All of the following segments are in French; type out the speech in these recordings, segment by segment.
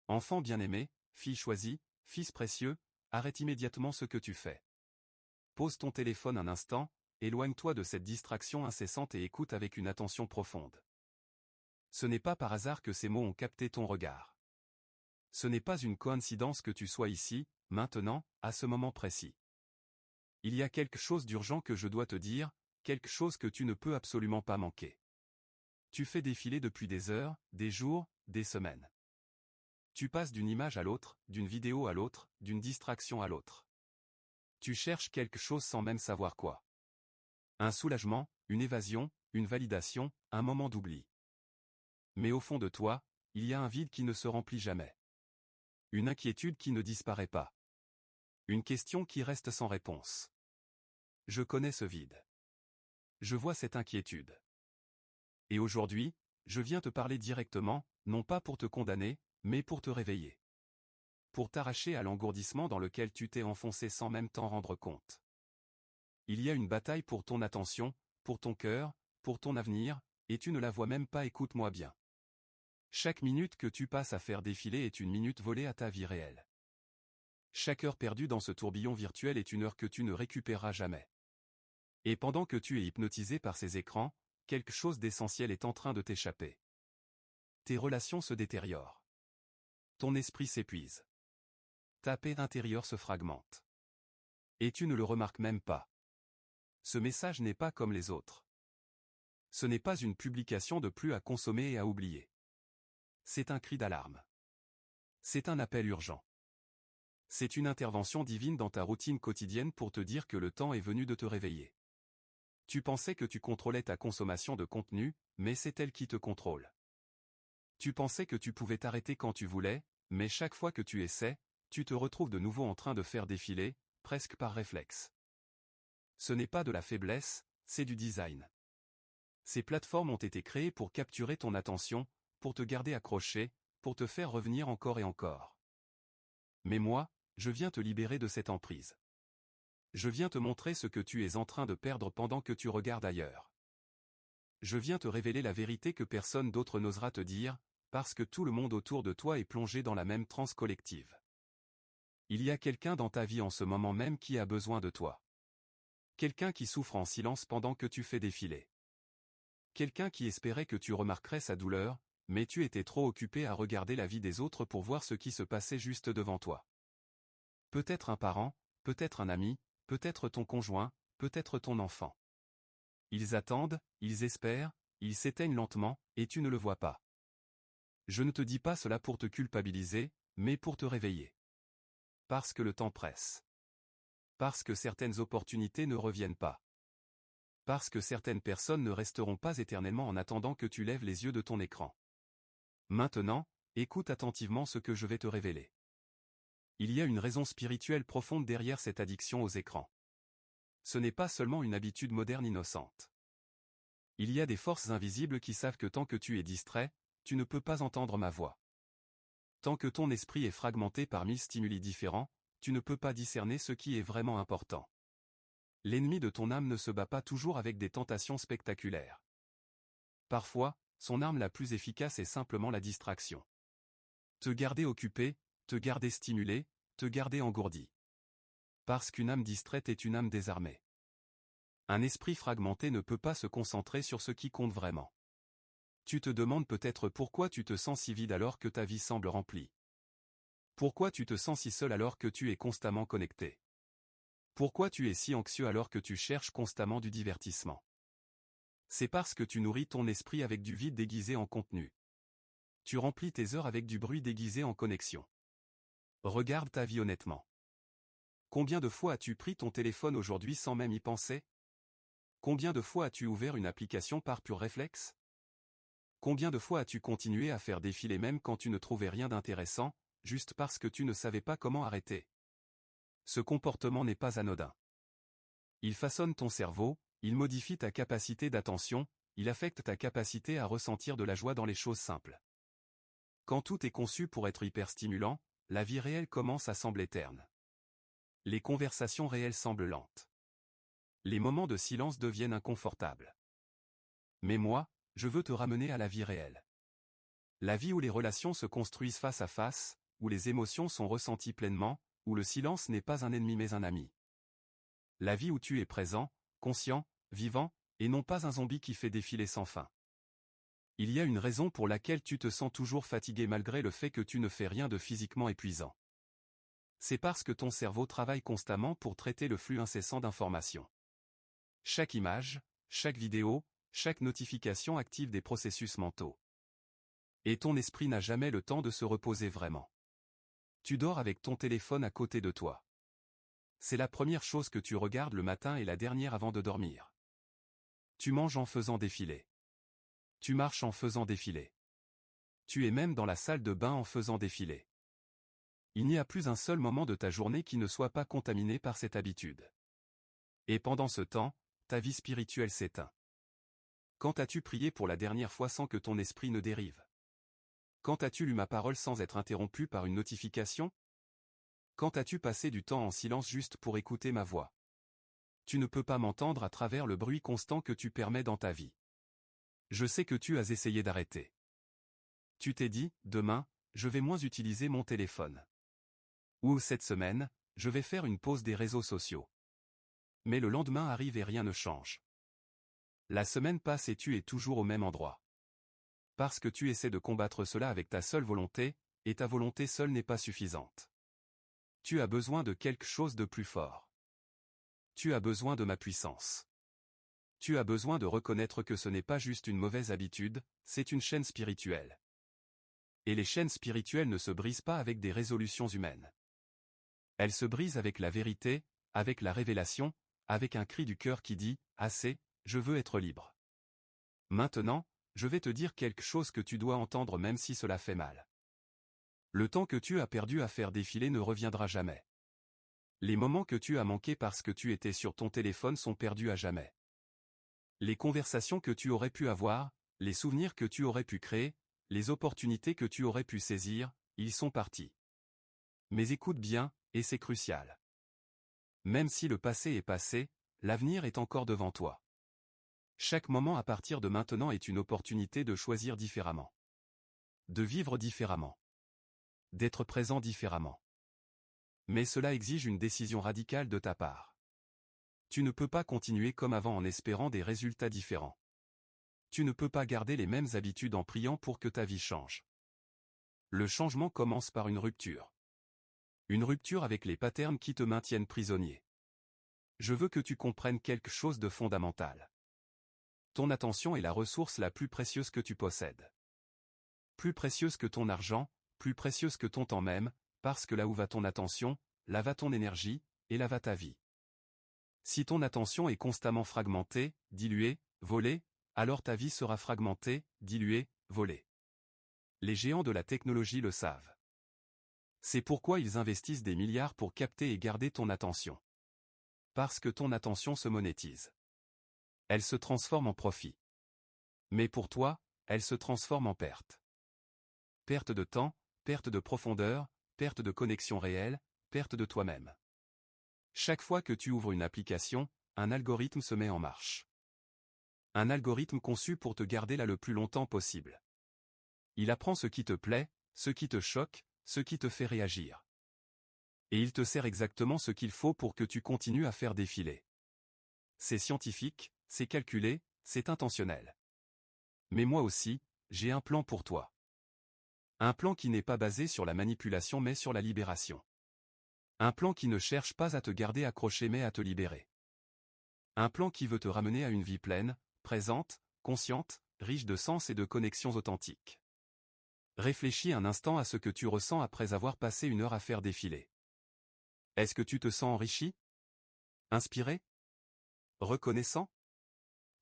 Enfant bien-aimé, fille choisie, fils précieux, arrête immédiatement ce que tu fais. Pose ton téléphone un instant, éloigne-toi de cette distraction incessante et écoute avec une attention profonde. Ce n'est pas par hasard que ces mots ont capté ton regard. Ce n'est pas une coïncidence que tu sois ici, maintenant, à ce moment précis. Il y a quelque chose d'urgent que je dois te dire, quelque chose que tu ne peux absolument pas manquer. Tu fais défiler depuis des heures, des jours, des semaines. Tu passes d'une image à l'autre, d'une vidéo à l'autre, d'une distraction à l'autre. Tu cherches quelque chose sans même savoir quoi. Un soulagement, une évasion, une validation, un moment d'oubli. Mais au fond de toi, il y a un vide qui ne se remplit jamais. Une inquiétude qui ne disparaît pas. Une question qui reste sans réponse. Je connais ce vide. Je vois cette inquiétude. Et aujourd'hui, je viens te parler directement, non pas pour te condamner, mais pour te réveiller. Pour t'arracher à l'engourdissement dans lequel tu t'es enfoncé sans même t'en rendre compte. Il y a une bataille pour ton attention, pour ton cœur, pour ton avenir, et tu ne la vois même pas, écoute-moi bien. Chaque minute que tu passes à faire défiler est une minute volée à ta vie réelle. Chaque heure perdue dans ce tourbillon virtuel est une heure que tu ne récupéreras jamais. Et pendant que tu es hypnotisé par ces écrans, quelque chose d'essentiel est en train de t'échapper. Tes relations se détériorent. Ton esprit s'épuise. Ta paix intérieure se fragmente. Et tu ne le remarques même pas. Ce message n'est pas comme les autres. Ce n'est pas une publication de plus à consommer et à oublier. C'est un cri d'alarme. C'est un appel urgent. C'est une intervention divine dans ta routine quotidienne pour te dire que le temps est venu de te réveiller. Tu pensais que tu contrôlais ta consommation de contenu, mais c'est elle qui te contrôle. Tu pensais que tu pouvais t'arrêter quand tu voulais, mais chaque fois que tu essaies, tu te retrouves de nouveau en train de faire défiler, presque par réflexe. Ce n'est pas de la faiblesse, c'est du design. Ces plateformes ont été créées pour capturer ton attention, pour te garder accroché, pour te faire revenir encore et encore. Mais moi, je viens te libérer de cette emprise. Je viens te montrer ce que tu es en train de perdre pendant que tu regardes ailleurs. Je viens te révéler la vérité que personne d'autre n'osera te dire, parce que tout le monde autour de toi est plongé dans la même transe collective. Il y a quelqu'un dans ta vie en ce moment même qui a besoin de toi. Quelqu'un qui souffre en silence pendant que tu fais défiler. Quelqu'un qui espérait que tu remarquerais sa douleur, mais tu étais trop occupé à regarder la vie des autres pour voir ce qui se passait juste devant toi. Peut-être un parent, peut-être un ami, peut-être ton conjoint, peut-être ton enfant. Ils attendent, ils espèrent, ils s'éteignent lentement, et tu ne le vois pas. Je ne te dis pas cela pour te culpabiliser, mais pour te réveiller. Parce que le temps presse. Parce que certaines opportunités ne reviennent pas. Parce que certaines personnes ne resteront pas éternellement en attendant que tu lèves les yeux de ton écran. Maintenant, écoute attentivement ce que je vais te révéler. Il y a une raison spirituelle profonde derrière cette addiction aux écrans. Ce n'est pas seulement une habitude moderne innocente. Il y a des forces invisibles qui savent que tant que tu es distrait, tu ne peux pas entendre ma voix. Tant que ton esprit est fragmenté par 1000 stimuli différents, tu ne peux pas discerner ce qui est vraiment important. L'ennemi de ton âme ne se bat pas toujours avec des tentations spectaculaires. Parfois, son arme la plus efficace est simplement la distraction. Te garder occupé, te garder stimulé, te garder engourdi. Parce qu'une âme distraite est une âme désarmée. Un esprit fragmenté ne peut pas se concentrer sur ce qui compte vraiment. Tu te demandes peut-être pourquoi tu te sens si vide alors que ta vie semble remplie. Pourquoi tu te sens si seul alors que tu es constamment connecté. Pourquoi tu es si anxieux alors que tu cherches constamment du divertissement. C'est parce que tu nourris ton esprit avec du vide déguisé en contenu. Tu remplis tes heures avec du bruit déguisé en connexion. Regarde ta vie honnêtement. Combien de fois as-tu pris ton téléphone aujourd'hui sans même y penser? Combien de fois as-tu ouvert une application par pur réflexe? Combien de fois as-tu continué à faire défiler même quand tu ne trouvais rien d'intéressant, juste parce que tu ne savais pas comment arrêter? Ce comportement n'est pas anodin. Il façonne ton cerveau, il modifie ta capacité d'attention, il affecte ta capacité à ressentir de la joie dans les choses simples. Quand tout est conçu pour être hyper stimulant, la vie réelle commence à sembler terne. Les conversations réelles semblent lentes. Les moments de silence deviennent inconfortables. Mais moi, je veux te ramener à la vie réelle. La vie où les relations se construisent face à face, où les émotions sont ressenties pleinement, où le silence n'est pas un ennemi mais un ami. La vie où tu es présent, conscient, vivant, et non pas un zombie qui fait défiler sans fin. Il y a une raison pour laquelle tu te sens toujours fatigué malgré le fait que tu ne fais rien de physiquement épuisant. C'est parce que ton cerveau travaille constamment pour traiter le flux incessant d'informations. Chaque image, chaque vidéo, chaque notification active des processus mentaux. Et ton esprit n'a jamais le temps de se reposer vraiment. Tu dors avec ton téléphone à côté de toi. C'est la première chose que tu regardes le matin et la dernière avant de dormir. Tu manges en faisant défiler. Tu marches en faisant défiler. Tu es même dans la salle de bain en faisant défiler. Il n'y a plus un seul moment de ta journée qui ne soit pas contaminé par cette habitude. Et pendant ce temps, ta vie spirituelle s'éteint. Quand as-tu prié pour la dernière fois sans que ton esprit ne dérive? Quand as-tu lu ma parole sans être interrompu par une notification? Quand as-tu passé du temps en silence juste pour écouter ma voix? Tu ne peux pas m'entendre à travers le bruit constant que tu permets dans ta vie. Je sais que tu as essayé d'arrêter. Tu t'es dit, demain, je vais moins utiliser mon téléphone. Ou cette semaine, je vais faire une pause des réseaux sociaux. Mais le lendemain arrive et rien ne change. La semaine passe et tu es toujours au même endroit. Parce que tu essaies de combattre cela avec ta seule volonté, et ta volonté seule n'est pas suffisante. Tu as besoin de quelque chose de plus fort. Tu as besoin de ma puissance. Tu as besoin de reconnaître que ce n'est pas juste une mauvaise habitude, c'est une chaîne spirituelle. Et les chaînes spirituelles ne se brisent pas avec des résolutions humaines. Elles se brisent avec la vérité, avec la révélation, avec un cri du cœur qui dit « Assez, je veux être libre ». Maintenant, je vais te dire quelque chose que tu dois entendre même si cela fait mal. Le temps que tu as perdu à faire défiler ne reviendra jamais. Les moments que tu as manqués parce que tu étais sur ton téléphone sont perdus à jamais. Les conversations que tu aurais pu avoir, les souvenirs que tu aurais pu créer, les opportunités que tu aurais pu saisir, ils sont partis. Mais écoute bien, et c'est crucial. Même si le passé est passé, l'avenir est encore devant toi. Chaque moment à partir de maintenant est une opportunité de choisir différemment. De vivre différemment. D'être présent différemment. Mais cela exige une décision radicale de ta part. Tu ne peux pas continuer comme avant en espérant des résultats différents. Tu ne peux pas garder les mêmes habitudes en priant pour que ta vie change. Le changement commence par une rupture. Une rupture avec les patterns qui te maintiennent prisonnier. Je veux que tu comprennes quelque chose de fondamental. Ton attention est la ressource la plus précieuse que tu possèdes. Plus précieuse que ton argent, plus précieuse que ton temps même, parce que là où va ton attention, là va ton énergie, et là va ta vie. Si ton attention est constamment fragmentée, diluée, volée, alors ta vie sera fragmentée, diluée, volée. Les géants de la technologie le savent. C'est pourquoi ils investissent des milliards pour capter et garder ton attention. Parce que ton attention se monétise. Elle se transforme en profit. Mais pour toi, elle se transforme en perte. Perte de temps, perte de profondeur, perte de connexion réelle, perte de toi-même. Chaque fois que tu ouvres une application, un algorithme se met en marche. Un algorithme conçu pour te garder là le plus longtemps possible. Il apprend ce qui te plaît, ce qui te choque, ce qui te fait réagir. Et il te sert exactement ce qu'il faut pour que tu continues à faire défiler. C'est scientifique, c'est calculé, c'est intentionnel. Mais moi aussi, j'ai un plan pour toi. Un plan qui n'est pas basé sur la manipulation mais sur la libération. Un plan qui ne cherche pas à te garder accroché mais à te libérer. Un plan qui veut te ramener à une vie pleine, présente, consciente, riche de sens et de connexions authentiques. Réfléchis un instant à ce que tu ressens après avoir passé une heure à faire défiler. Est-ce que tu te sens enrichi? Inspiré? Reconnaissant?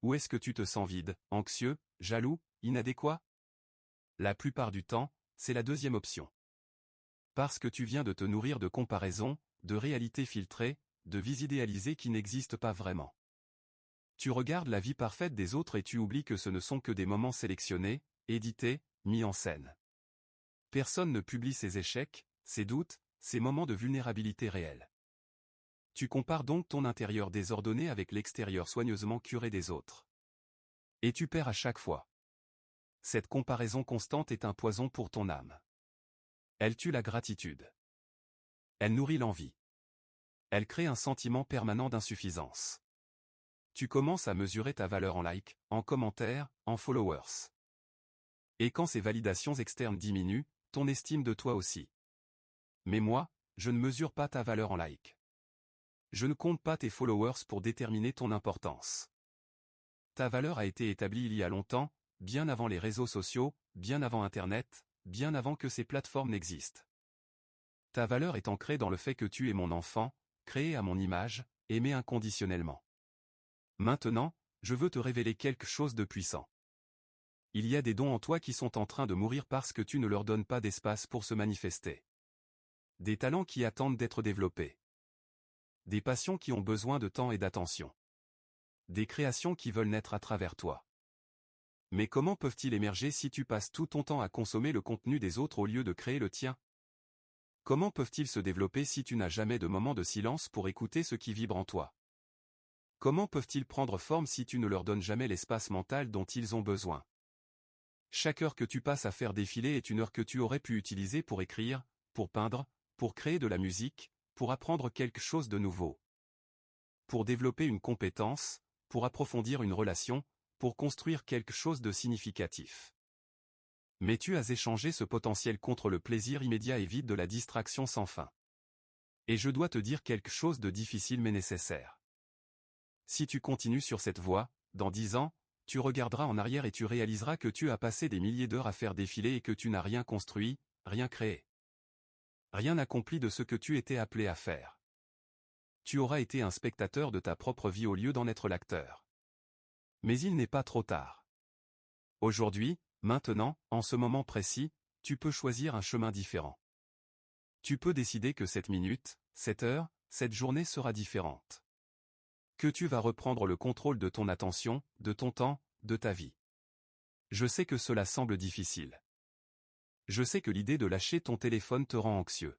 Ou est-ce que tu te sens vide, anxieux, jaloux, inadéquat? La plupart du temps, c'est la deuxième option. Parce que tu viens de te nourrir de comparaisons, de réalités filtrées, de vies idéalisées qui n'existent pas vraiment. Tu regardes la vie parfaite des autres et tu oublies que ce ne sont que des moments sélectionnés, édités, mis en scène. Personne ne publie ses échecs, ses doutes, ses moments de vulnérabilité réels. Tu compares donc ton intérieur désordonné avec l'extérieur soigneusement curé des autres. Et tu perds à chaque fois. Cette comparaison constante est un poison pour ton âme. Elle tue la gratitude. Elle nourrit l'envie. Elle crée un sentiment permanent d'insuffisance. Tu commences à mesurer ta valeur en likes, en commentaires, en followers. Et quand ces validations externes diminuent, ton estime de toi aussi. Mais moi, je ne mesure pas ta valeur en likes. Je ne compte pas tes followers pour déterminer ton importance. Ta valeur a été établie il y a longtemps, bien avant les réseaux sociaux, bien avant Internet, bien avant que ces plateformes n'existent. Ta valeur est ancrée dans le fait que tu es mon enfant, créé à mon image, aimé inconditionnellement. Maintenant, je veux te révéler quelque chose de puissant. Il y a des dons en toi qui sont en train de mourir parce que tu ne leur donnes pas d'espace pour se manifester. Des talents qui attendent d'être développés. Des passions qui ont besoin de temps et d'attention. Des créations qui veulent naître à travers toi. Mais comment peuvent-ils émerger si tu passes tout ton temps à consommer le contenu des autres au lieu de créer le tien? Comment peuvent-ils se développer si tu n'as jamais de moment de silence pour écouter ce qui vibre en toi? Comment peuvent-ils prendre forme si tu ne leur donnes jamais l'espace mental dont ils ont besoin? Chaque heure que tu passes à faire défiler est une heure que tu aurais pu utiliser pour écrire, pour peindre, pour créer de la musique, pour apprendre quelque chose de nouveau. Pour développer une compétence, pour approfondir une relation, pour construire quelque chose de significatif. Mais tu as échangé ce potentiel contre le plaisir immédiat et vide de la distraction sans fin. Et je dois te dire quelque chose de difficile mais nécessaire. Si tu continues sur cette voie, dans 10 ans, tu regarderas en arrière et tu réaliseras que tu as passé des milliers d'heures à faire défiler et que tu n'as rien construit, rien créé. Rien accompli de ce que tu étais appelé à faire. Tu auras été un spectateur de ta propre vie au lieu d'en être l'acteur. Mais il n'est pas trop tard. Aujourd'hui, maintenant, en ce moment précis, tu peux choisir un chemin différent. Tu peux décider que cette minute, cette heure, cette journée sera différente. Que tu vas reprendre le contrôle de ton attention, de ton temps, de ta vie. Je sais que cela semble difficile. Je sais que l'idée de lâcher ton téléphone te rend anxieux.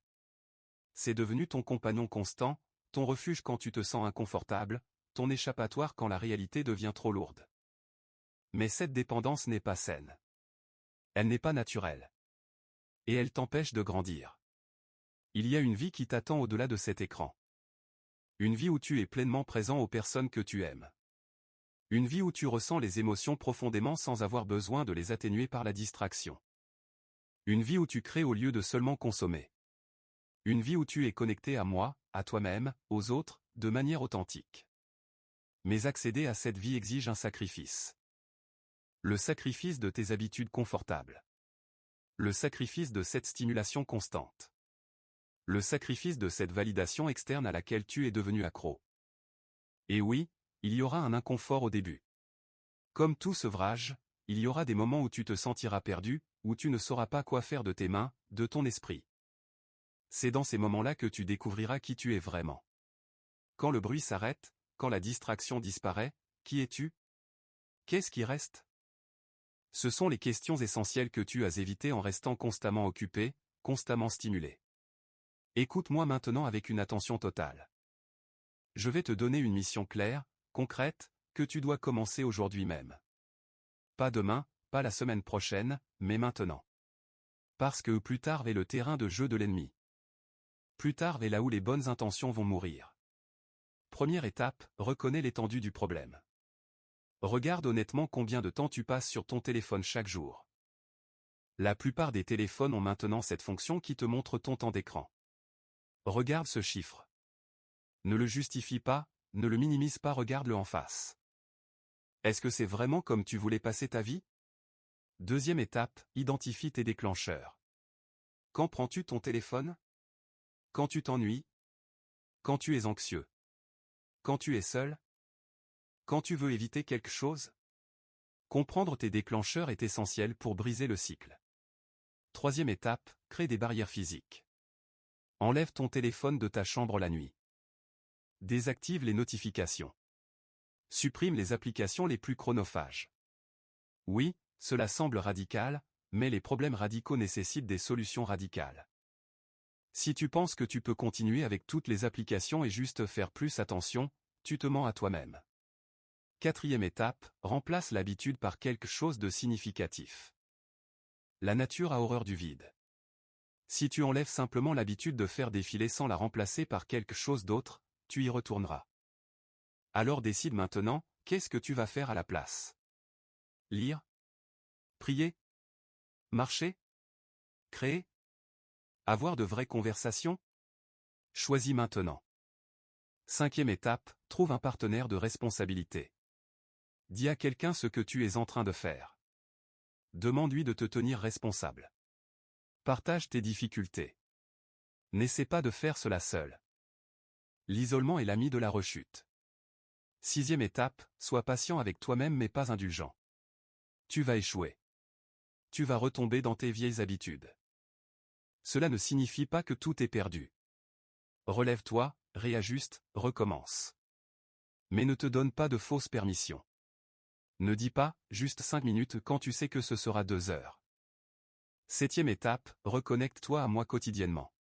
C'est devenu ton compagnon constant, ton refuge quand tu te sens inconfortable, ton échappatoire quand la réalité devient trop lourde. Mais cette dépendance n'est pas saine. Elle n'est pas naturelle. Et elle t'empêche de grandir. Il y a une vie qui t'attend au-delà de cet écran. Une vie où tu es pleinement présent aux personnes que tu aimes. Une vie où tu ressens les émotions profondément sans avoir besoin de les atténuer par la distraction. Une vie où tu crées au lieu de seulement consommer. Une vie où tu es connecté à moi, à toi-même, aux autres, de manière authentique. Mais accéder à cette vie exige un sacrifice. Le sacrifice de tes habitudes confortables. Le sacrifice de cette stimulation constante. Le sacrifice de cette validation externe à laquelle tu es devenu accro. Et oui, il y aura un inconfort au début. Comme tout sevrage, il y aura des moments où tu te sentiras perdu, où tu ne sauras pas quoi faire de tes mains, de ton esprit. C'est dans ces moments-là que tu découvriras qui tu es vraiment. Quand le bruit s'arrête, quand la distraction disparaît, qui es-tu? Qu'est-ce qui reste? Ce sont les questions essentielles que tu as évitées en restant constamment occupé, constamment stimulé. Écoute-moi maintenant avec une attention totale. Je vais te donner une mission claire, concrète, que tu dois commencer aujourd'hui même. Pas demain, pas la semaine prochaine, mais maintenant. Parce que plus tard est le terrain de jeu de l'ennemi. Plus tard est là où les bonnes intentions vont mourir. Première étape, reconnais l'étendue du problème. Regarde honnêtement combien de temps tu passes sur ton téléphone chaque jour. La plupart des téléphones ont maintenant cette fonction qui te montre ton temps d'écran. Regarde ce chiffre. Ne le justifie pas, ne le minimise pas, regarde-le en face. Est-ce que c'est vraiment comme tu voulais passer ta vie? Deuxième étape, identifie tes déclencheurs. Quand prends-tu ton téléphone? Quand tu t'ennuies? Quand tu es anxieux? Quand tu es seul? Quand tu veux éviter quelque chose? Comprendre tes déclencheurs est essentiel pour briser le cycle. Troisième étape, crée des barrières physiques. Enlève ton téléphone de ta chambre la nuit. Désactive les notifications. Supprime les applications les plus chronophages. Oui, cela semble radical, mais les problèmes radicaux nécessitent des solutions radicales. Si tu penses que tu peux continuer avec toutes les applications et juste faire plus attention, tu te mens à toi-même. Quatrième étape, remplace l'habitude par quelque chose de significatif. La nature a horreur du vide. Si tu enlèves simplement l'habitude de faire défiler sans la remplacer par quelque chose d'autre, tu y retourneras. Alors décide maintenant, qu'est-ce que tu vas faire à la place? Lire? Prier? Marcher? Créer? Avoir de vraies conversations? Choisis maintenant. 5e étape, trouve un partenaire de responsabilité. Dis à quelqu'un ce que tu es en train de faire. Demande-lui de te tenir responsable. Partage tes difficultés. N'essaie pas de faire cela seul. L'isolement est l'ami de la rechute. 6e étape, sois patient avec toi-même mais pas indulgent. Tu vas échouer. Tu vas retomber dans tes vieilles habitudes. Cela ne signifie pas que tout est perdu. Relève-toi, réajuste, recommence. Mais ne te donne pas de fausses permissions. Ne dis pas, juste 5 minutes quand tu sais que ce sera 2 heures. 7e étape, reconnecte-toi à moi quotidiennement.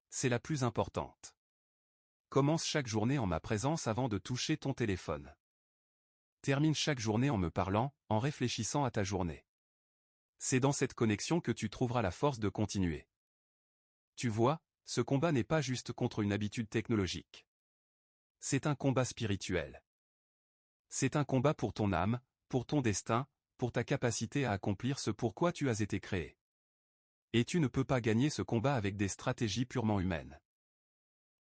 C'est la plus importante. Commence chaque journée en ma présence avant de toucher ton téléphone. Termine chaque journée en me parlant, en réfléchissant à ta journée. C'est dans cette connexion que tu trouveras la force de continuer. Tu vois, ce combat n'est pas juste contre une habitude technologique. C'est un combat spirituel. C'est un combat pour ton âme, pour ton destin, pour ta capacité à accomplir ce pourquoi tu as été créé. Et tu ne peux pas gagner ce combat avec des stratégies purement humaines.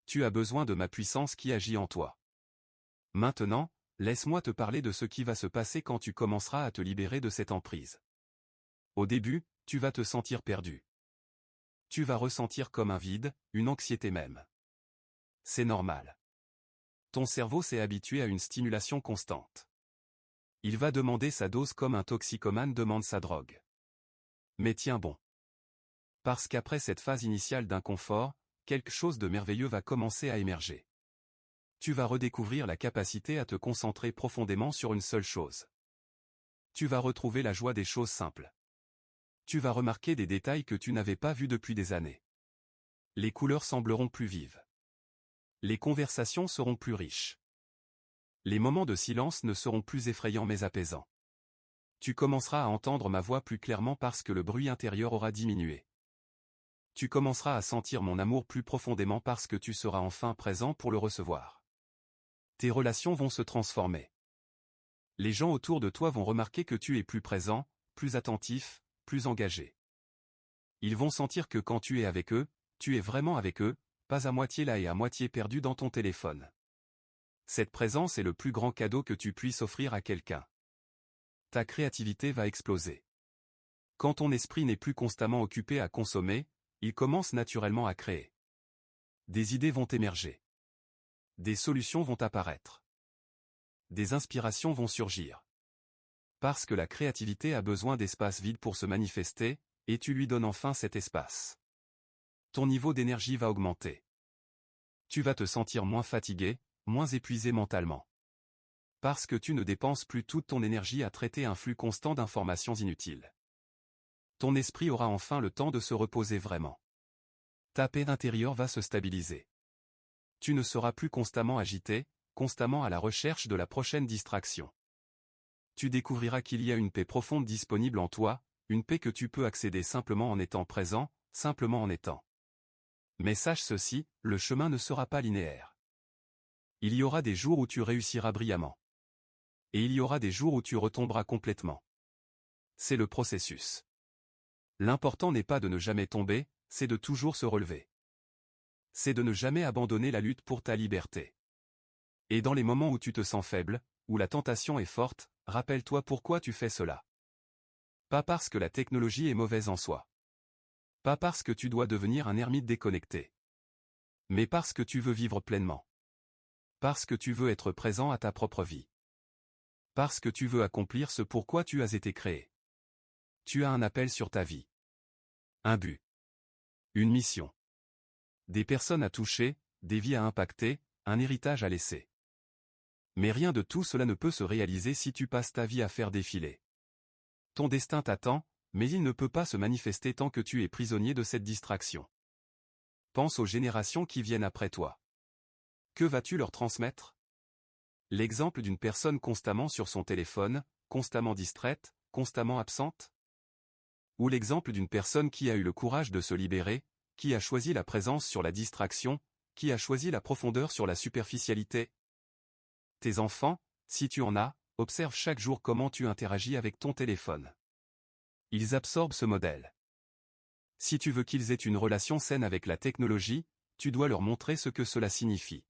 Tu as besoin de ma puissance qui agit en toi. Maintenant, laisse-moi te parler de ce qui va se passer quand tu commenceras à te libérer de cette emprise. Au début, tu vas te sentir perdu. Tu vas ressentir comme un vide, une anxiété même. C'est normal. Ton cerveau s'est habitué à une stimulation constante. Il va demander sa dose comme un toxicomane demande sa drogue. Mais tiens bon. Parce qu'après cette phase initiale d'inconfort, quelque chose de merveilleux va commencer à émerger. Tu vas redécouvrir la capacité à te concentrer profondément sur une seule chose. Tu vas retrouver la joie des choses simples. Tu vas remarquer des détails que tu n'avais pas vus depuis des années. Les couleurs sembleront plus vives. Les conversations seront plus riches. Les moments de silence ne seront plus effrayants mais apaisants. Tu commenceras à entendre ma voix plus clairement parce que le bruit intérieur aura diminué. Tu commenceras à sentir mon amour plus profondément parce que tu seras enfin présent pour le recevoir. Tes relations vont se transformer. Les gens autour de toi vont remarquer que tu es plus présent, plus attentif, plus engagé. Ils vont sentir que quand tu es avec eux, tu es vraiment avec eux, pas à moitié là et à moitié perdu dans ton téléphone. Cette présence est le plus grand cadeau que tu puisses offrir à quelqu'un. Ta créativité va exploser. Quand ton esprit n'est plus constamment occupé à consommer, il commence naturellement à créer. Des idées vont émerger. Des solutions vont apparaître. Des inspirations vont surgir. Parce que la créativité a besoin d'espace vide pour se manifester, et tu lui donnes enfin cet espace. Ton niveau d'énergie va augmenter. Tu vas te sentir moins fatigué, moins épuisé mentalement. Parce que tu ne dépenses plus toute ton énergie à traiter un flux constant d'informations inutiles. Ton esprit aura enfin le temps de se reposer vraiment. Ta paix intérieure va se stabiliser. Tu ne seras plus constamment agité, constamment à la recherche de la prochaine distraction. Tu découvriras qu'il y a une paix profonde disponible en toi, une paix que tu peux accéder simplement en étant présent, simplement en étant. Mais sache ceci, le chemin ne sera pas linéaire. Il y aura des jours où tu réussiras brillamment. Et il y aura des jours où tu retomberas complètement. C'est le processus. L'important n'est pas de ne jamais tomber, c'est de toujours se relever. C'est de ne jamais abandonner la lutte pour ta liberté. Et dans les moments où tu te sens faible, où la tentation est forte, rappelle-toi pourquoi tu fais cela. Pas parce que la technologie est mauvaise en soi. Pas parce que tu dois devenir un ermite déconnecté. Mais parce que tu veux vivre pleinement. Parce que tu veux être présent à ta propre vie. Parce que tu veux accomplir ce pourquoi tu as été créé. Tu as un appel sur ta vie. Un but. Une mission. Des personnes à toucher, des vies à impacter, un héritage à laisser. Mais rien de tout cela ne peut se réaliser si tu passes ta vie à faire défiler. Ton destin t'attend, mais il ne peut pas se manifester tant que tu es prisonnier de cette distraction. Pense aux générations qui viennent après toi. Que vas-tu leur transmettre? L'exemple d'une personne constamment sur son téléphone, constamment distraite, constamment absente? Ou l'exemple d'une personne qui a eu le courage de se libérer, qui a choisi la présence sur la distraction, qui a choisi la profondeur sur la superficialité. Tes enfants, si tu en as, observe chaque jour comment tu interagis avec ton téléphone. Ils absorbent ce modèle. Si tu veux qu'ils aient une relation saine avec la technologie, tu dois leur montrer ce que cela signifie.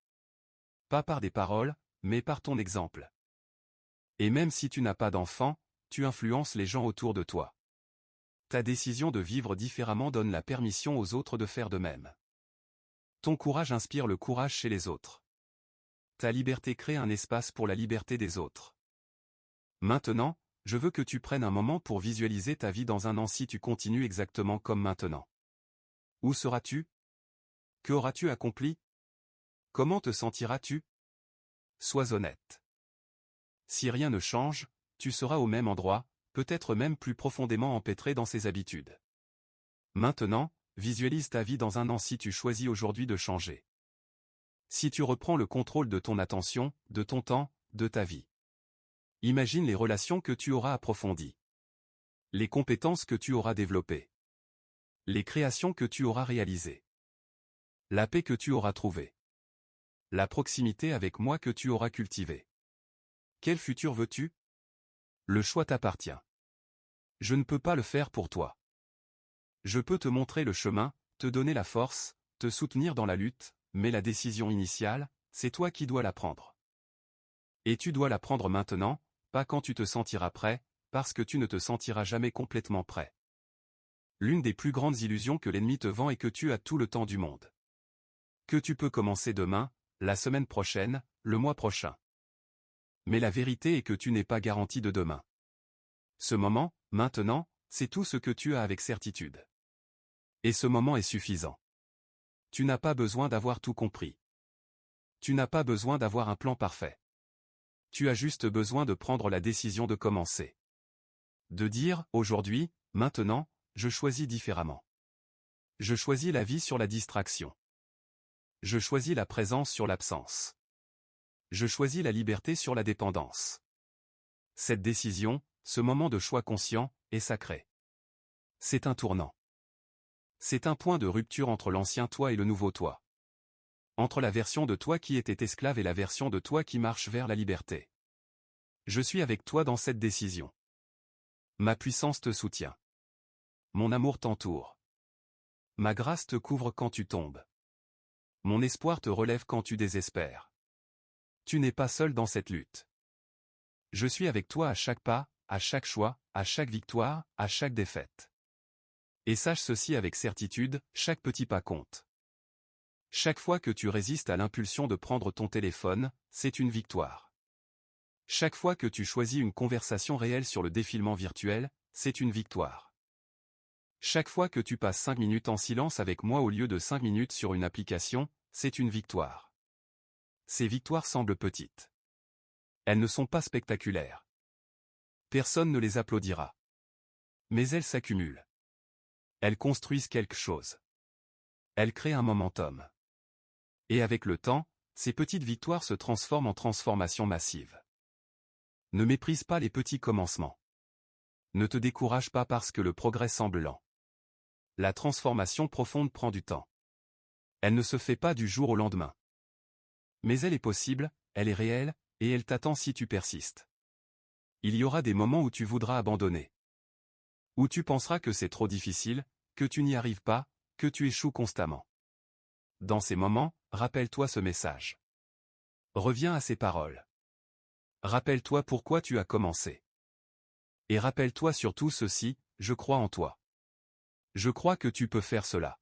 Pas par des paroles, mais par ton exemple. Et même si tu n'as pas d'enfants, tu influences les gens autour de toi. Ta décision de vivre différemment donne la permission aux autres de faire de même. Ton courage inspire le courage chez les autres. Ta liberté crée un espace pour la liberté des autres. Maintenant, je veux que tu prennes un moment pour visualiser ta vie dans un an si tu continues exactement comme maintenant. Où seras-tu? Que auras-tu accompli? Comment te sentiras-tu? Sois honnête. Si rien ne change, tu seras au même endroit, peut-être même plus profondément empêtré dans ses habitudes. Maintenant, visualise ta vie dans un an si tu choisis aujourd'hui de changer. Si tu reprends le contrôle de ton attention, de ton temps, de ta vie. Imagine les relations que tu auras approfondies. Les compétences que tu auras développées. Les créations que tu auras réalisées. La paix que tu auras trouvée. La proximité avec moi que tu auras cultivée. Quel futur veux-tu? Le choix t'appartient. Je ne peux pas le faire pour toi. Je peux te montrer le chemin, te donner la force, te soutenir dans la lutte, mais la décision initiale, c'est toi qui dois la prendre. Et tu dois la prendre maintenant, pas quand tu te sentiras prêt, parce que tu ne te sentiras jamais complètement prêt. L'une des plus grandes illusions que l'ennemi te vend est que tu as tout le temps du monde. Que tu peux commencer demain, la semaine prochaine, le mois prochain. Mais la vérité est que tu n'es pas garanti de demain. Ce moment, maintenant, c'est tout ce que tu as avec certitude. Et ce moment est suffisant. Tu n'as pas besoin d'avoir tout compris. Tu n'as pas besoin d'avoir un plan parfait. Tu as juste besoin de prendre la décision de commencer. De dire, aujourd'hui, maintenant, je choisis différemment. Je choisis la vie sur la distraction. Je choisis la présence sur l'absence. Je choisis la liberté sur la dépendance. Cette décision, ce moment de choix conscient, est sacré. C'est un tournant. C'est un point de rupture entre l'ancien toi et le nouveau toi. Entre la version de toi qui était esclave et la version de toi qui marche vers la liberté. Je suis avec toi dans cette décision. Ma puissance te soutient. Mon amour t'entoure. Ma grâce te couvre quand tu tombes. Mon espoir te relève quand tu désespères. Tu n'es pas seul dans cette lutte. Je suis avec toi à chaque pas, à chaque choix, à chaque victoire, à chaque défaite. Et sache ceci avec certitude, chaque petit pas compte. Chaque fois que tu résistes à l'impulsion de prendre ton téléphone, c'est une victoire. Chaque fois que tu choisis une conversation réelle sur le défilement virtuel, c'est une victoire. Chaque fois que tu passes 5 minutes en silence avec moi au lieu de 5 minutes sur une application, c'est une victoire. Ces victoires semblent petites. Elles ne sont pas spectaculaires. Personne ne les applaudira. Mais elles s'accumulent. Elles construisent quelque chose. Elles créent un momentum. Et avec le temps, ces petites victoires se transforment en transformations massives. Ne méprise pas les petits commencements. Ne te décourage pas parce que le progrès semble lent. La transformation profonde prend du temps. Elle ne se fait pas du jour au lendemain. Mais elle est possible, elle est réelle, et elle t'attend si tu persistes. Il y aura des moments où tu voudras abandonner. Où tu penseras que c'est trop difficile, que tu n'y arrives pas, que tu échoues constamment. Dans ces moments, rappelle-toi ce message. Reviens à ces paroles. Rappelle-toi pourquoi tu as commencé. Et rappelle-toi surtout ceci, je crois en toi. Je crois que tu peux faire cela.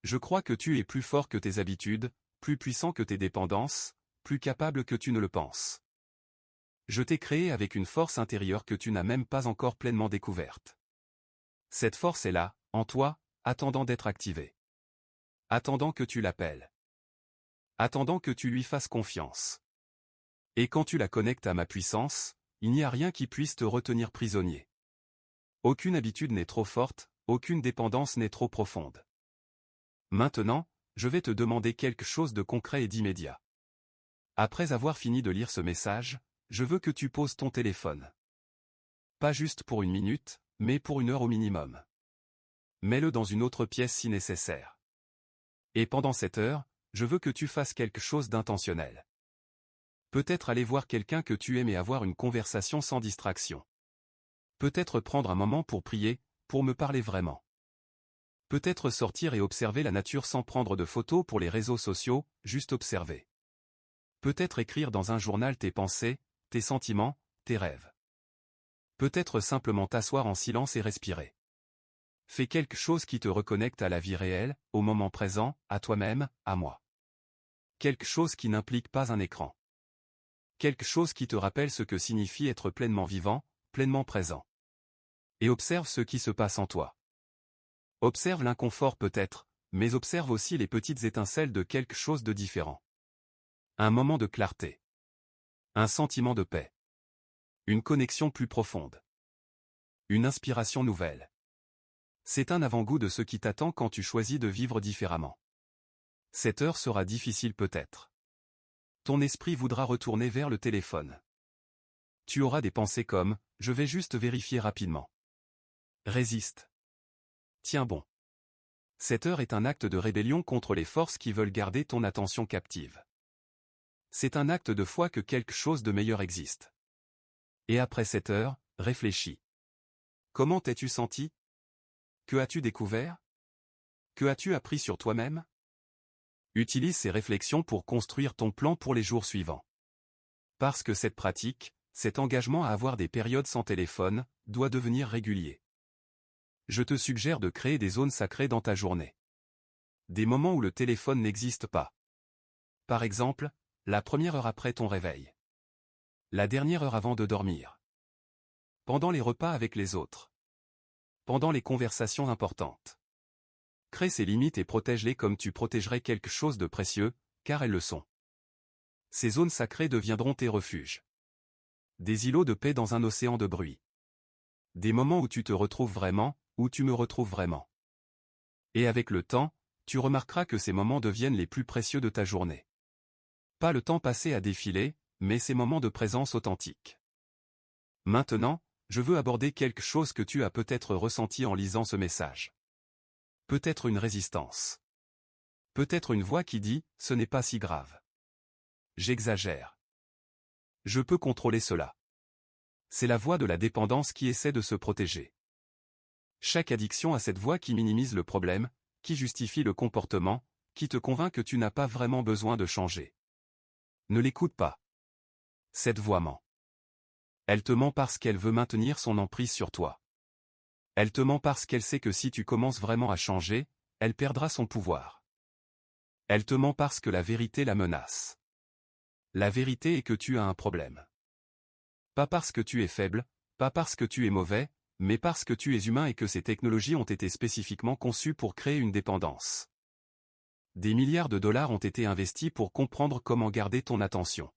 Je crois que tu es plus fort que tes habitudes, plus puissant que tes dépendances, plus capable que tu ne le penses. Je t'ai créé avec une force intérieure que tu n'as même pas encore pleinement découverte. Cette force est là, en toi, attendant d'être activée. Attendant que tu l'appelles. Attendant que tu lui fasses confiance. Et quand tu la connectes à ma puissance, il n'y a rien qui puisse te retenir prisonnier. Aucune habitude n'est trop forte, aucune dépendance n'est trop profonde. Maintenant, je vais te demander quelque chose de concret et d'immédiat. Après avoir fini de lire ce message, je veux que tu poses ton téléphone. Pas juste pour 1 minute, mais pour 1 heure au minimum. Mets-le dans une autre pièce si nécessaire. Et pendant cette heure, je veux que tu fasses quelque chose d'intentionnel. Peut-être aller voir quelqu'un que tu aimes et avoir une conversation sans distraction. Peut-être prendre un moment pour prier, pour me parler vraiment. Peut-être sortir et observer la nature sans prendre de photos pour les réseaux sociaux, juste observer. Peut-être écrire dans un journal tes pensées, tes sentiments, tes rêves. Peut-être simplement t'asseoir en silence et respirer. Fais quelque chose qui te reconnecte à la vie réelle, au moment présent, à toi-même, à moi. Quelque chose qui n'implique pas un écran. Quelque chose qui te rappelle ce que signifie être pleinement vivant, pleinement présent. Et observe ce qui se passe en toi. Observe l'inconfort peut-être, mais observe aussi les petites étincelles de quelque chose de différent. Un moment de clarté. Un sentiment de paix. Une connexion plus profonde. Une inspiration nouvelle. C'est un avant-goût de ce qui t'attend quand tu choisis de vivre différemment. Cette heure sera difficile peut-être. Ton esprit voudra retourner vers le téléphone. Tu auras des pensées comme « je vais juste vérifier rapidement ». Résiste. Tiens bon. Cette heure est un acte de rébellion contre les forces qui veulent garder ton attention captive. C'est un acte de foi que quelque chose de meilleur existe. Et après cette heure, réfléchis. Comment t'es-tu senti? Que as-tu découvert? Que as-tu appris sur toi-même? Utilise ces réflexions pour construire ton plan pour les jours suivants. Parce que cette pratique, cet engagement à avoir des périodes sans téléphone, doit devenir régulier. Je te suggère de créer des zones sacrées dans ta journée. Des moments où le téléphone n'existe pas. Par exemple, la première heure après ton réveil. La dernière heure avant de dormir. Pendant les repas avec les autres. Pendant les conversations importantes. Crée ces limites et protège-les comme tu protégerais quelque chose de précieux, car elles le sont. Ces zones sacrées deviendront tes refuges. Des îlots de paix dans un océan de bruit. Des moments où tu te retrouves vraiment, où tu me retrouves vraiment. Et avec le temps, tu remarqueras que ces moments deviennent les plus précieux de ta journée. Pas le temps passé à défiler, mais ces moments de présence authentique. Maintenant, je veux aborder quelque chose que tu as peut-être ressenti en lisant ce message. Peut-être une résistance. Peut-être une voix qui dit « ce n'est pas si grave ». J'exagère. Je peux contrôler cela. C'est la voix de la dépendance qui essaie de se protéger. Chaque addiction a cette voix qui minimise le problème, qui justifie le comportement, qui te convainc que tu n'as pas vraiment besoin de changer. Ne l'écoute pas. Cette voix ment. Elle te ment parce qu'elle veut maintenir son emprise sur toi. Elle te ment parce qu'elle sait que si tu commences vraiment à changer, elle perdra son pouvoir. Elle te ment parce que la vérité la menace. La vérité est que tu as un problème. Pas parce que tu es faible, pas parce que tu es mauvais, mais parce que tu es humain et que ces technologies ont été spécifiquement conçues pour créer une dépendance. Des milliards de dollars ont été investis pour comprendre comment garder ton attention.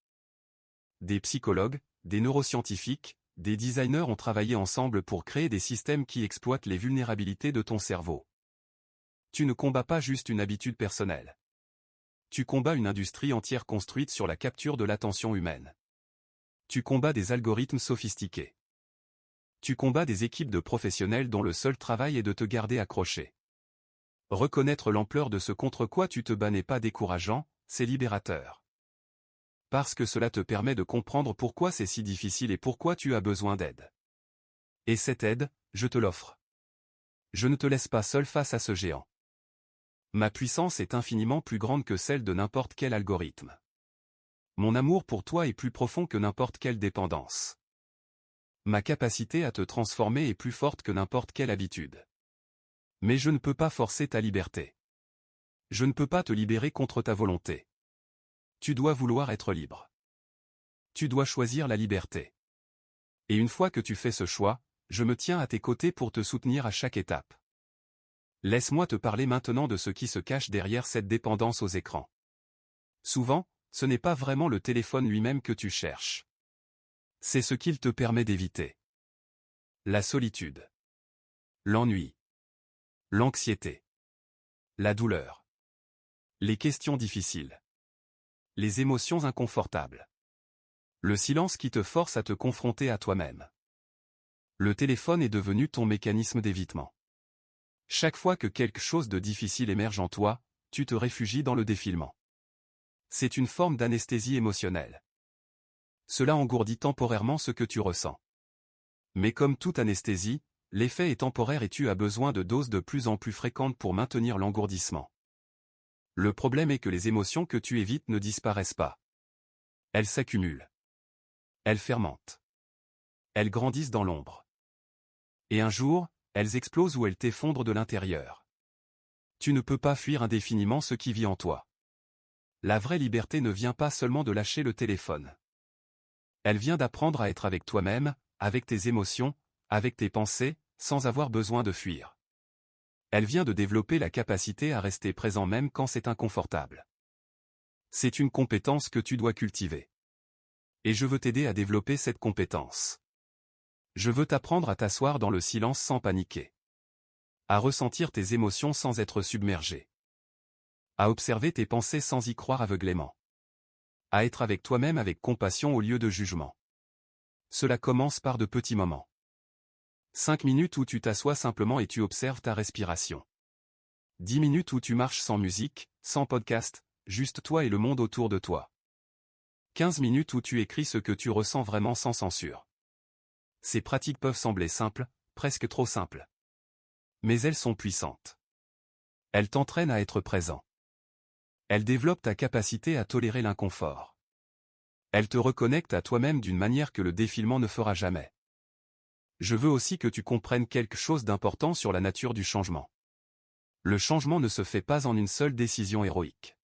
Des psychologues, des neuroscientifiques, des designers ont travaillé ensemble pour créer des systèmes qui exploitent les vulnérabilités de ton cerveau. Tu ne combats pas juste une habitude personnelle. Tu combats une industrie entière construite sur la capture de l'attention humaine. Tu combats des algorithmes sophistiqués. Tu combats des équipes de professionnels dont le seul travail est de te garder accroché. Reconnaître l'ampleur de ce contre quoi tu te bats n'est pas décourageant, c'est libérateur. Parce que cela te permet de comprendre pourquoi c'est si difficile et pourquoi tu as besoin d'aide. Et cette aide, je te l'offre. Je ne te laisse pas seul face à ce géant. Ma puissance est infiniment plus grande que celle de n'importe quel algorithme. Mon amour pour toi est plus profond que n'importe quelle dépendance. Ma capacité à te transformer est plus forte que n'importe quelle habitude. Mais je ne peux pas forcer ta liberté. Je ne peux pas te libérer contre ta volonté. Tu dois vouloir être libre. Tu dois choisir la liberté. Et une fois que tu fais ce choix, je me tiens à tes côtés pour te soutenir à chaque étape. Laisse-moi te parler maintenant de ce qui se cache derrière cette dépendance aux écrans. Souvent, ce n'est pas vraiment le téléphone lui-même que tu cherches. C'est ce qu'il te permet d'éviter. La solitude. L'ennui. L'anxiété. La douleur. Les questions difficiles. Les émotions inconfortables. Le silence qui te force à te confronter à toi-même. Le téléphone est devenu ton mécanisme d'évitement. Chaque fois que quelque chose de difficile émerge en toi, tu te réfugies dans le défilement. C'est une forme d'anesthésie émotionnelle. Cela engourdit temporairement ce que tu ressens. Mais comme toute anesthésie, l'effet est temporaire et tu as besoin de doses de plus en plus fréquentes pour maintenir l'engourdissement. Le problème est que les émotions que tu évites ne disparaissent pas. Elles s'accumulent. Elles fermentent. Elles grandissent dans l'ombre. Et un jour, elles explosent ou elles t'effondrent de l'intérieur. Tu ne peux pas fuir indéfiniment ce qui vit en toi. La vraie liberté ne vient pas seulement de lâcher le téléphone. Elle vient d'apprendre à être avec toi-même, avec tes émotions, avec tes pensées, sans avoir besoin de fuir. Elle vient de développer la capacité à rester présent même quand c'est inconfortable. C'est une compétence que tu dois cultiver. Et je veux t'aider à développer cette compétence. Je veux t'apprendre à t'asseoir dans le silence sans paniquer. À ressentir tes émotions sans être submergé. À observer tes pensées sans y croire aveuglément. À être avec toi-même avec compassion au lieu de jugement. Cela commence par de petits moments. 5 minutes où tu t'assois simplement et tu observes ta respiration. 10 minutes où tu marches sans musique, sans podcast, juste toi et le monde autour de toi. 15 minutes où tu écris ce que tu ressens vraiment sans censure. Ces pratiques peuvent sembler simples, presque trop simples. Mais elles sont puissantes. Elles t'entraînent à être présent. Elles développent ta capacité à tolérer l'inconfort. Elles te reconnectent à toi-même d'une manière que le défilement ne fera jamais. Je veux aussi que tu comprennes quelque chose d'important sur la nature du changement. Le changement ne se fait pas en une seule décision héroïque.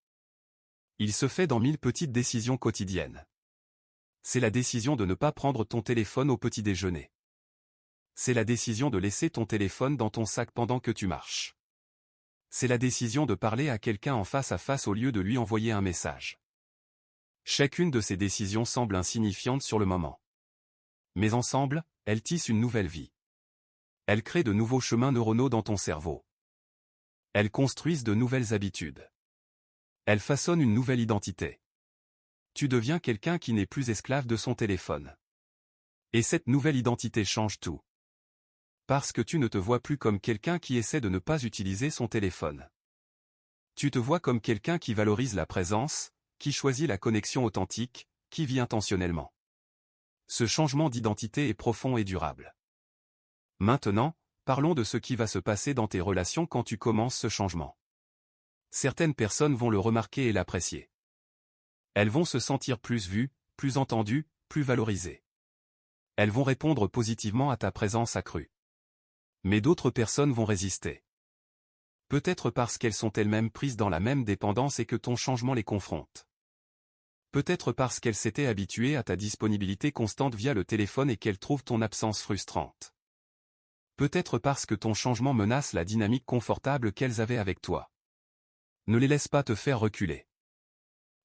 Il se fait dans 1000 petites décisions quotidiennes. C'est la décision de ne pas prendre ton téléphone au petit déjeuner. C'est la décision de laisser ton téléphone dans ton sac pendant que tu marches. C'est la décision de parler à quelqu'un en face à face au lieu de lui envoyer un message. Chacune de ces décisions semble insignifiante sur le moment. Mais ensemble, elles tissent une nouvelle vie. Elles créent de nouveaux chemins neuronaux dans ton cerveau. Elles construisent de nouvelles habitudes. Elles façonnent une nouvelle identité. Tu deviens quelqu'un qui n'est plus esclave de son téléphone. Et cette nouvelle identité change tout. Parce que tu ne te vois plus comme quelqu'un qui essaie de ne pas utiliser son téléphone. Tu te vois comme quelqu'un qui valorise la présence, qui choisit la connexion authentique, qui vit intentionnellement. Ce changement d'identité est profond et durable. Maintenant, parlons de ce qui va se passer dans tes relations quand tu commences ce changement. Certaines personnes vont le remarquer et l'apprécier. Elles vont se sentir plus vues, plus entendues, plus valorisées. Elles vont répondre positivement à ta présence accrue. Mais d'autres personnes vont résister. Peut-être parce qu'elles sont elles-mêmes prises dans la même dépendance et que ton changement les confronte. Peut-être parce qu'elles s'étaient habituées à ta disponibilité constante via le téléphone et qu'elles trouvent ton absence frustrante. Peut-être parce que ton changement menace la dynamique confortable qu'elles avaient avec toi. Ne les laisse pas te faire reculer.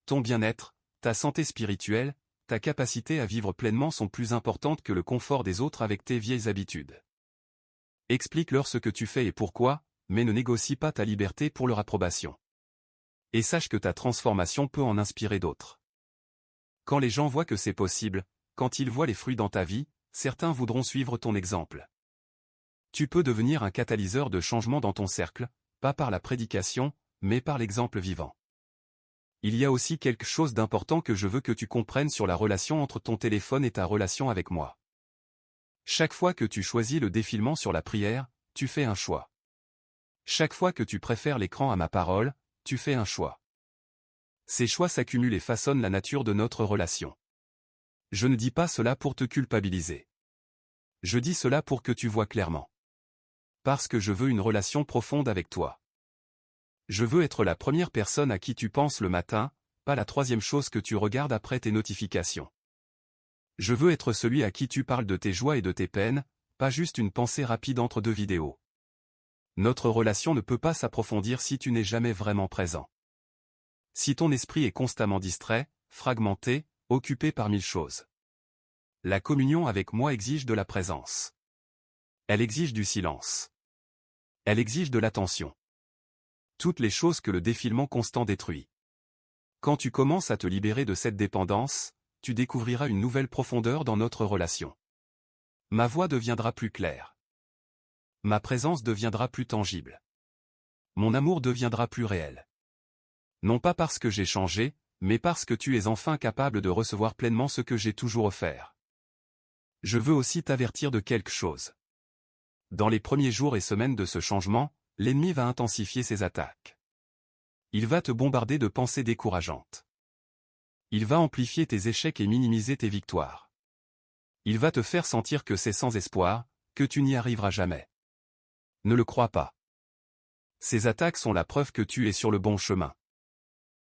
Ton bien-être, ta santé spirituelle, ta capacité à vivre pleinement sont plus importantes que le confort des autres avec tes vieilles habitudes. Explique-leur ce que tu fais et pourquoi, mais ne négocie pas ta liberté pour leur approbation. Et sache que ta transformation peut en inspirer d'autres. Quand les gens voient que c'est possible, quand ils voient les fruits dans ta vie, certains voudront suivre ton exemple. Tu peux devenir un catalyseur de changement dans ton cercle, pas par la prédication, mais par l'exemple vivant. Il y a aussi quelque chose d'important que je veux que tu comprennes sur la relation entre ton téléphone et ta relation avec moi. Chaque fois que tu choisis le défilement sur la prière, tu fais un choix. Chaque fois que tu préfères l'écran à ma parole, tu fais un choix. Ces choix s'accumulent et façonnent la nature de notre relation. Je ne dis pas cela pour te culpabiliser. Je dis cela pour que tu vois clairement. Parce que je veux une relation profonde avec toi. Je veux être la première personne à qui tu penses le matin, pas la troisième chose que tu regardes après tes notifications. Je veux être celui à qui tu parles de tes joies et de tes peines, pas juste une pensée rapide entre deux vidéos. Notre relation ne peut pas s'approfondir si tu n'es jamais vraiment présent. Si ton esprit est constamment distrait, fragmenté, occupé par 1000 choses. La communion avec moi exige de la présence. Elle exige du silence. Elle exige de l'attention. Toutes les choses que le défilement constant détruit. Quand tu commences à te libérer de cette dépendance, tu découvriras une nouvelle profondeur dans notre relation. Ma voix deviendra plus claire. Ma présence deviendra plus tangible. Mon amour deviendra plus réel. Non pas parce que j'ai changé, mais parce que tu es enfin capable de recevoir pleinement ce que j'ai toujours offert. Je veux aussi t'avertir de quelque chose. Dans les premiers jours et semaines de ce changement, l'ennemi va intensifier ses attaques. Il va te bombarder de pensées décourageantes. Il va amplifier tes échecs et minimiser tes victoires. Il va te faire sentir que c'est sans espoir, que tu n'y arriveras jamais. Ne le crois pas. Ces attaques sont la preuve que tu es sur le bon chemin.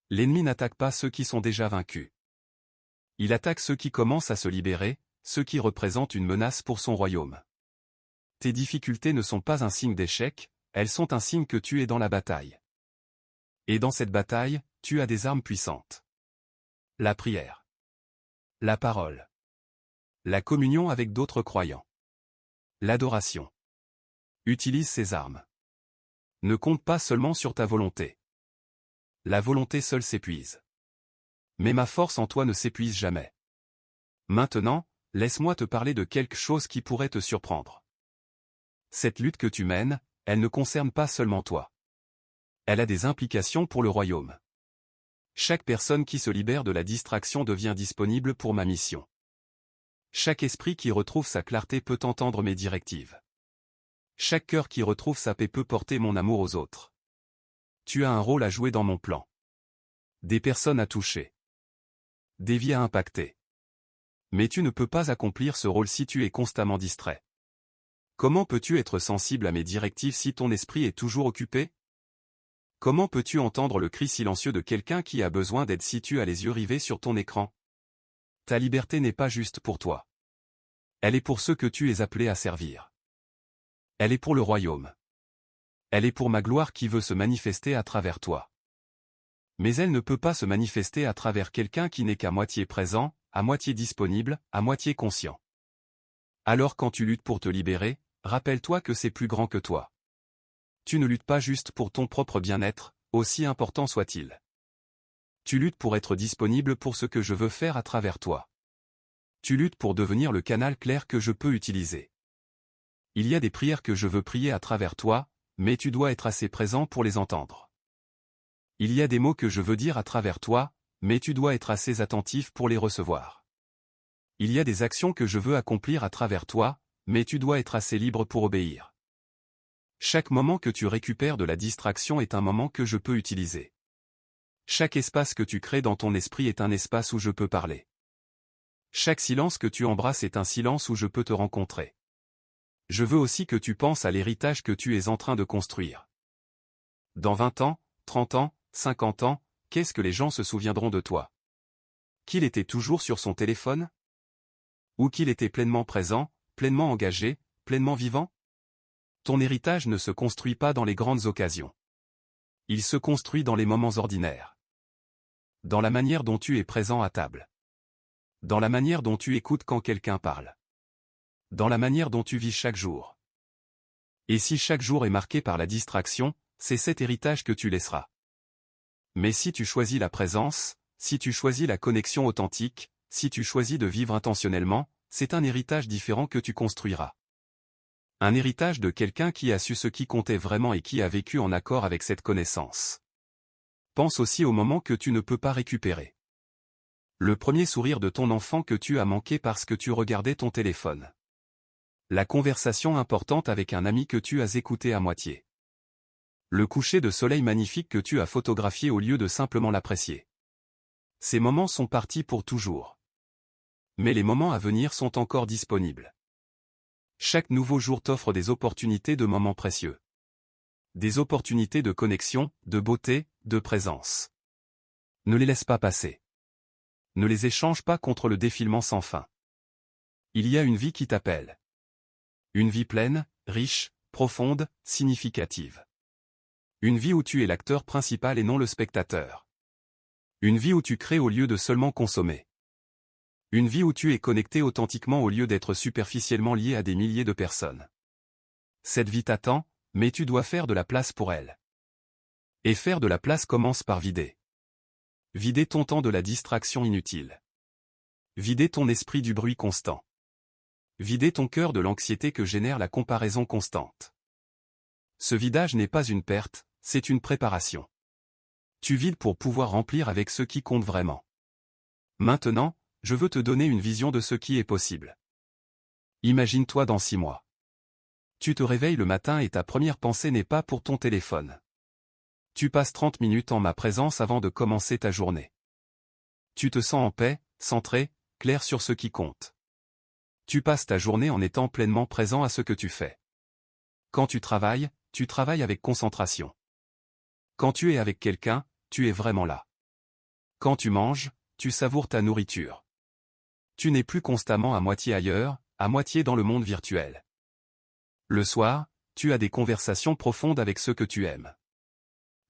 L'ennemi n'attaque pas ceux qui sont déjà vaincus. Il attaque ceux qui commencent à se libérer, ceux qui représentent une menace pour son royaume. Tes difficultés ne sont pas un signe d'échec, elles sont un signe que tu es dans la bataille. Et dans cette bataille, tu as des armes puissantes. La prière. La parole. La communion avec d'autres croyants. L'adoration. Utilise ces armes. Ne compte pas seulement sur ta volonté. La volonté seule s'épuise. Mais ma force en toi ne s'épuise jamais. Maintenant, laisse-moi te parler de quelque chose qui pourrait te surprendre. Cette lutte que tu mènes, elle ne concerne pas seulement toi. Elle a des implications pour le royaume. Chaque personne qui se libère de la distraction devient disponible pour ma mission. Chaque esprit qui retrouve sa clarté peut entendre mes directives. Chaque cœur qui retrouve sa paix peut porter mon amour aux autres. Tu as un rôle à jouer dans mon plan. Des personnes à toucher. Des vies à impacter. Mais tu ne peux pas accomplir ce rôle si tu es constamment distrait. Comment peux-tu être sensible à mes directives si ton esprit est toujours occupé? Comment peux-tu entendre le cri silencieux de quelqu'un qui a besoin d'aide si tu as les yeux rivés sur ton écran? Ta liberté n'est pas juste pour toi. Elle est pour ceux que tu es appelé à servir. Elle est pour le royaume. Elle est pour ma gloire qui veut se manifester à travers toi. Mais elle ne peut pas se manifester à travers quelqu'un qui n'est qu'à moitié présent, à moitié disponible, à moitié conscient. Alors quand tu luttes pour te libérer, rappelle-toi que c'est plus grand que toi. Tu ne luttes pas juste pour ton propre bien-être, aussi important soit-il. Tu luttes pour être disponible pour ce que je veux faire à travers toi. Tu luttes pour devenir le canal clair que je peux utiliser. Il y a des prières que je veux prier à travers toi, mais tu dois être assez présent pour les entendre. Il y a des mots que je veux dire à travers toi, mais tu dois être assez attentif pour les recevoir. Il y a des actions que je veux accomplir à travers toi, mais tu dois être assez libre pour obéir. Chaque moment que tu récupères de la distraction est un moment que je peux utiliser. Chaque espace que tu crées dans ton esprit est un espace où je peux parler. Chaque silence que tu embrasses est un silence où je peux te rencontrer. Je veux aussi que tu penses à l'héritage que tu es en train de construire. Dans 20 ans, 30 ans, 50 ans, qu'est-ce que les gens se souviendront de toi? Qu'il était toujours sur son téléphone? Ou qu'il était pleinement présent, pleinement engagé, pleinement vivant? Ton héritage ne se construit pas dans les grandes occasions. Il se construit dans les moments ordinaires. Dans la manière dont tu es présent à table. Dans la manière dont tu écoutes quand quelqu'un parle. Dans la manière dont tu vis chaque jour. Et si chaque jour est marqué par la distraction, c'est cet héritage que tu laisseras. Mais si tu choisis la présence, si tu choisis la connexion authentique, si tu choisis de vivre intentionnellement, c'est un héritage différent que tu construiras. Un héritage de quelqu'un qui a su ce qui comptait vraiment et qui a vécu en accord avec cette connaissance. Pense aussi au moment que tu ne peux pas récupérer. Le premier sourire de ton enfant que tu as manqué parce que tu regardais ton téléphone. La conversation importante avec un ami que tu as écouté à moitié. Le coucher de soleil magnifique que tu as photographié au lieu de simplement l'apprécier. Ces moments sont partis pour toujours. Mais les moments à venir sont encore disponibles. Chaque nouveau jour t'offre des opportunités de moments précieux. Des opportunités de connexion, de beauté, de présence. Ne les laisse pas passer. Ne les échange pas contre le défilement sans fin. Il y a une vie qui t'appelle. Une vie pleine, riche, profonde, significative. Une vie où tu es l'acteur principal et non le spectateur. Une vie où tu crées au lieu de seulement consommer. Une vie où tu es connecté authentiquement au lieu d'être superficiellement lié à des milliers de personnes. Cette vie t'attend, mais tu dois faire de la place pour elle. Et faire de la place commence par vider. Vider ton temps de la distraction inutile. Vider ton esprit du bruit constant. Vider ton cœur de l'anxiété que génère la comparaison constante. Ce vidage n'est pas une perte, c'est une préparation. Tu vides pour pouvoir remplir avec ce qui compte vraiment. Maintenant, je veux te donner une vision de ce qui est possible. Imagine-toi dans 6 mois. Tu te réveilles le matin et ta première pensée n'est pas pour ton téléphone. Tu passes 30 minutes en ma présence avant de commencer ta journée. Tu te sens en paix, centré, clair sur ce qui compte. Tu passes ta journée en étant pleinement présent à ce que tu fais. Quand tu travailles avec concentration. Quand tu es avec quelqu'un, tu es vraiment là. Quand tu manges, tu savoures ta nourriture. Tu n'es plus constamment à moitié ailleurs, à moitié dans le monde virtuel. Le soir, tu as des conversations profondes avec ceux que tu aimes.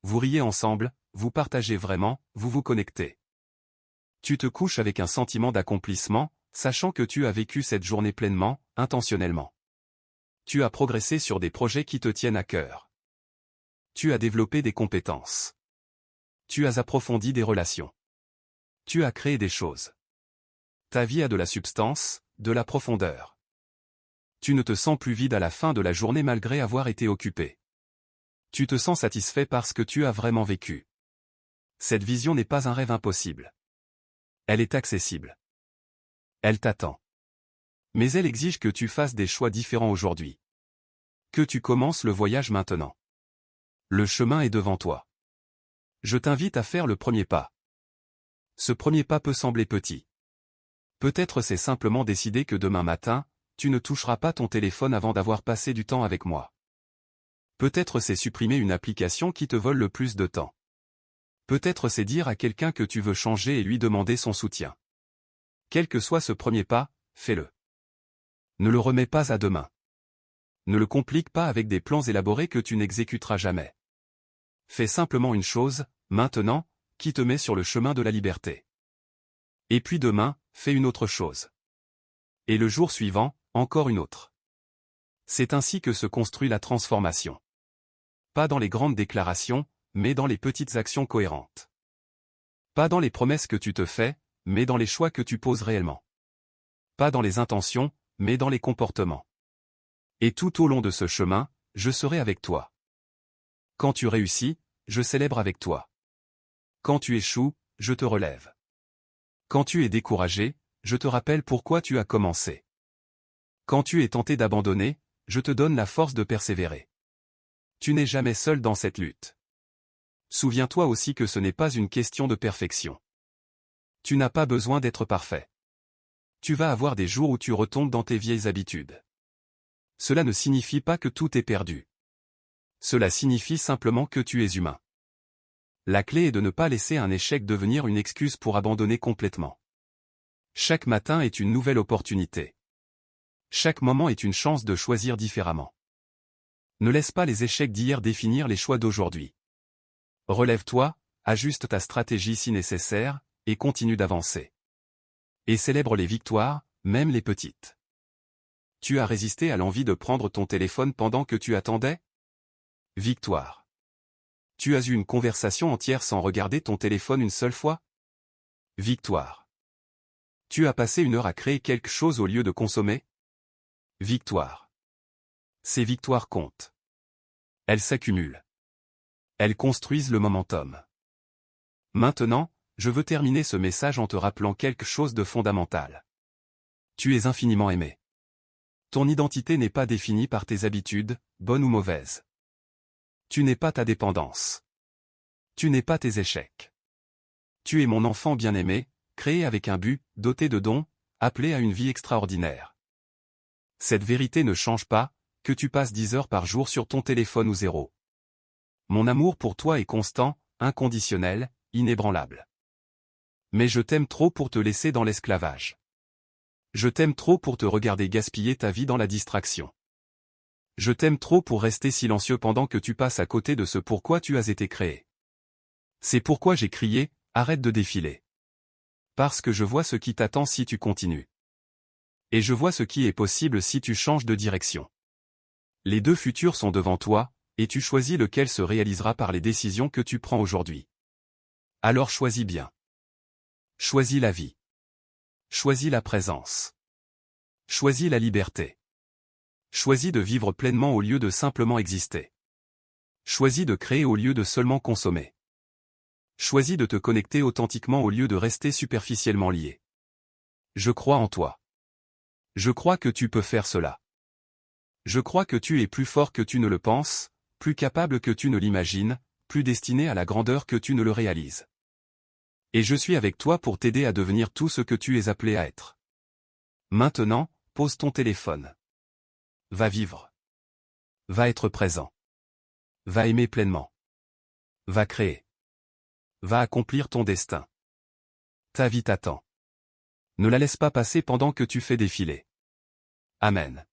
Vous riez ensemble, vous partagez vraiment, vous vous connectez. Tu te couches avec un sentiment d'accomplissement, sachant que tu as vécu cette journée pleinement, intentionnellement. Tu as progressé sur des projets qui te tiennent à cœur. Tu as développé des compétences. Tu as approfondi des relations. Tu as créé des choses. Ta vie a de la substance, de la profondeur. Tu ne te sens plus vide à la fin de la journée malgré avoir été occupé. Tu te sens satisfait parce que tu as vraiment vécu. Cette vision n'est pas un rêve impossible. Elle est accessible. Elle t'attend. Mais elle exige que tu fasses des choix différents aujourd'hui. Que tu commences le voyage maintenant. Le chemin est devant toi. Je t'invite à faire le premier pas. Ce premier pas peut sembler petit. Peut-être c'est simplement décider que demain matin, tu ne toucheras pas ton téléphone avant d'avoir passé du temps avec moi. Peut-être c'est supprimer une application qui te vole le plus de temps. Peut-être c'est dire à quelqu'un que tu veux changer et lui demander son soutien. Quel que soit ce premier pas, fais-le. Ne le remets pas à demain. Ne le complique pas avec des plans élaborés que tu n'exécuteras jamais. Fais simplement une chose, maintenant, qui te met sur le chemin de la liberté. Et puis demain, fais une autre chose. Et le jour suivant, encore une autre. C'est ainsi que se construit la transformation. Pas dans les grandes déclarations, mais dans les petites actions cohérentes. Pas dans les promesses que tu te fais, mais dans les choix que tu poses réellement. Pas dans les intentions, mais dans les comportements. Et tout au long de ce chemin, je serai avec toi. Quand tu réussis, je célèbre avec toi. Quand tu échoues, je te relève. Quand tu es découragé, je te rappelle pourquoi tu as commencé. Quand tu es tenté d'abandonner, je te donne la force de persévérer. Tu n'es jamais seul dans cette lutte. Souviens-toi aussi que ce n'est pas une question de perfection. Tu n'as pas besoin d'être parfait. Tu vas avoir des jours où tu retombes dans tes vieilles habitudes. Cela ne signifie pas que tout est perdu. Cela signifie simplement que tu es humain. La clé est de ne pas laisser un échec devenir une excuse pour abandonner complètement. Chaque matin est une nouvelle opportunité. Chaque moment est une chance de choisir différemment. Ne laisse pas les échecs d'hier définir les choix d'aujourd'hui. Relève-toi, ajuste ta stratégie si nécessaire, et continue d'avancer. Et célèbre les victoires, même les petites. Tu as résisté à l'envie de prendre ton téléphone pendant que tu attendais? Victoire. Tu as eu une conversation entière sans regarder ton téléphone une seule fois? Victoire. Tu as passé 1 heure à créer quelque chose au lieu de consommer? Victoire. Ces victoires comptent. Elles s'accumulent. Elles construisent le momentum. Maintenant, je veux terminer ce message en te rappelant quelque chose de fondamental. Tu es infiniment aimé. Ton identité n'est pas définie par tes habitudes, bonnes ou mauvaises. Tu n'es pas ta dépendance. Tu n'es pas tes échecs. Tu es mon enfant bien-aimé, créé avec un but, doté de dons, appelé à une vie extraordinaire. Cette vérité ne change pas, que tu passes 10 heures par jour sur ton téléphone ou 0. Mon amour pour toi est constant, inconditionnel, inébranlable. Mais je t'aime trop pour te laisser dans l'esclavage. Je t'aime trop pour te regarder gaspiller ta vie dans la distraction. Je t'aime trop pour rester silencieux pendant que tu passes à côté de ce pourquoi tu as été créé. C'est pourquoi j'ai crié, arrête de défiler. Parce que je vois ce qui t'attend si tu continues. Et je vois ce qui est possible si tu changes de direction. Les 2 futurs sont devant toi, et tu choisis lequel se réalisera par les décisions que tu prends aujourd'hui. Alors choisis bien. Choisis la vie. Choisis la présence. Choisis la liberté. Choisis de vivre pleinement au lieu de simplement exister. Choisis de créer au lieu de seulement consommer. Choisis de te connecter authentiquement au lieu de rester superficiellement lié. Je crois en toi. Je crois que tu peux faire cela. Je crois que tu es plus fort que tu ne le penses, plus capable que tu ne l'imagines, plus destiné à la grandeur que tu ne le réalises. Et je suis avec toi pour t'aider à devenir tout ce que tu es appelé à être. Maintenant, pose ton téléphone. Va vivre. Va être présent. Va aimer pleinement. Va créer. Va accomplir ton destin. Ta vie t'attend. Ne la laisse pas passer pendant que tu fais défiler. Amen.